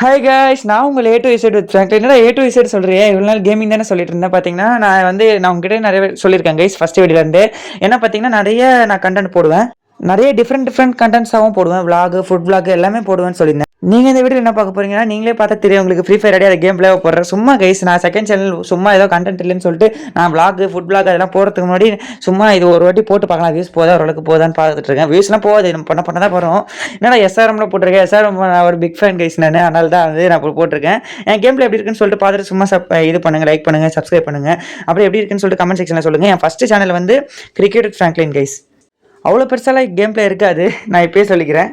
Hi guys, நான் உங்கள் A to Z with Franklin. என்னடா ஏ டு இசட் சொல்கிறேன், இவ்வளோ நாள் கேமிங் தானே சொல்லிட்டு இருந்தேன். பார்த்தீங்கன்னா நான் உங்ககிட்ட நிறைய சொல்லியிருக்கேன் கைஸ், ஃபஸ்ட் வீடியோலேருந்து. ஏன்னா பார்த்தீங்கன்னா நான் கண்டென்ட் போடுவேன், நிறைய டிஃப்ரெண்ட் கண்டென்ட்ஸாகவும் போடுவேன். விளாக், ஃபுட் விளாக் எல்லாமே போடுவேன்னு சொல்லியிருந்தேன். நீங்கள் இந்த வீடியோ என்ன பார்க்க போறீங்கன்னா, நீங்களே பார்த்தா தெரியும் உங்களுக்கு. ஃப்ரீ ஃபயர் அதை கேம் பிளேவை போடுறேன் சும்மா கைஸ். நான் செகண்ட் சேனல் சும்மா ஏதோ கண்டென்ட் இல்லைன்னு சொல்லிட்டு நான் விளாக், ஃபுட் விளாக் அதெல்லாம் போகிறதுக்கு முன்னாடி சும்மா இது ஒரு வாட்டி போட்டு பார்க்கலாம், வியூஸ் போதா ஓரளவுக்கு போதான்னு பார்த்துட்டு இருக்கேன். வியூஸ்லாம் போகாது, நம்ம பண்ண தான் போகிறோம். என்னடா எஸ்ஆர்எம்ல போட்டிருக்கேன், எஸ்ஆர்எம் ஒரு பிக் ஃபேன் கைஸ் நான், அதனால தான் வந்து நான் போட்டிருக்கேன். என் கேம் பிளே எப்படி இருக்குன்னு சொல்லிட்டு பார்த்துட்டு சும்மா இது பண்ணுங்க, லைக் பண்ணுங்க, சப்ஸ்கிரைப் பண்ணுங்க. அப்புறம் எப்படி இருக்குன்னு சொல்லிட்டு கமெண்ட் செக்ஷனில் சொல்லுங்க. என் ஃபர்ஸ்ட் சேனல் வந்து கிரிக்கெட் வித் ஃப்ராங்க்லின் கைஸ். அவ்வளோ பெருசாலாம் கேம் பிளே இருக்காது, நான் இப்போயே சொல்லிக்கிறேன்.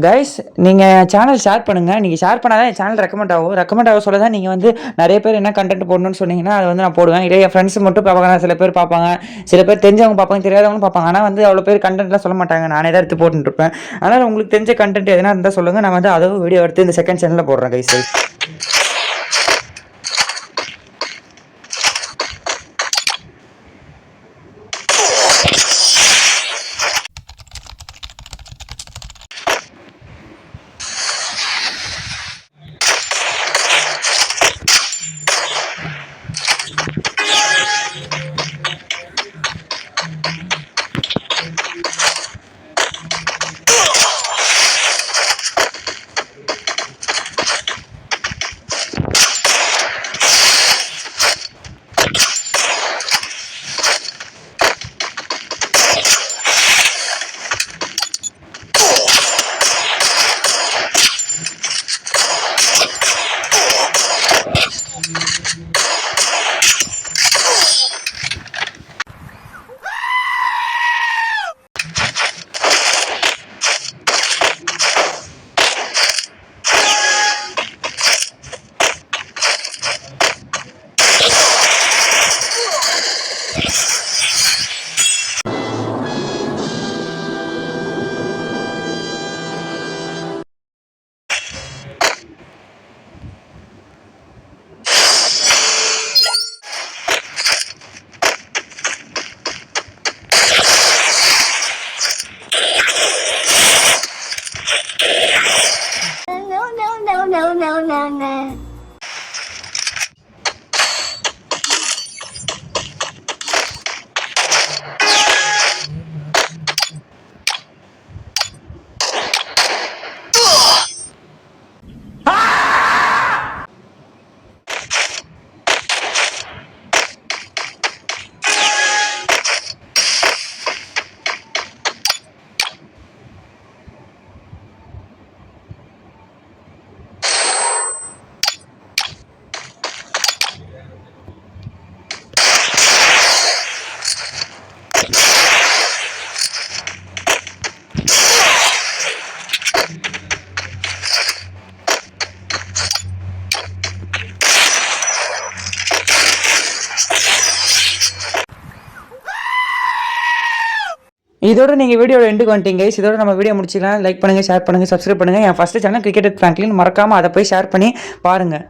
கைஸ், நீங்கள் சேனல் ஷேர் பண்ணுங்கள். நீங்கள் ஷேர் பண்ணால் தான் என் சேனல் ரெக்கமெண்ட் ஆகும் சொல்ல தான். நீங்கள் வந்து நிறைய பேர் என்ன கண்டென்ட் போடணும்னு சொன்னீங்கன்னா அதை வந்து நான் போடுவேன். இதே என் ஃப்ரெண்ட்ஸ் மட்டும் பார்ப்பாங்க, சில பேர் பார்ப்பாங்க, சில பேர் தெரிஞ்சவங்க பார்ப்பாங்க, தெரியாதவங்களும் பார்ப்பாங்க. ஆனால் வந்து அவ்வளோ பேர் கண்டென்ட்லாம் சொல்ல மாட்டாங்க, நானே தான் எடுத்து போட்டுருப்பேன். அதனால் உங்களுக்கு தெரிஞ்ச கண்டென்ட் எதனா இருந்தால் சொல்லுங்கள், நான் வந்து அதுவும் வீடியோ எடுத்து இந்த செகண்ட் சேனலில் போடுறேன் கைஸ். No. இதோட நீங்கள் வீடியோட எண்டுக்கு வந்துட்டீங்க கைஸ். இதோட நம்ம வீடியோ முடிச்சிக்கலாம். லைக் பண்ணுங்கள், ஷேர் பண்ணுங்கள், சப்ஸ்கிரைப் பண்ணுங்கள். என் first channel cricket with Franklin, மறக்காமல் அதை போய் ஷேர் பண்ணி பாருங்கள்.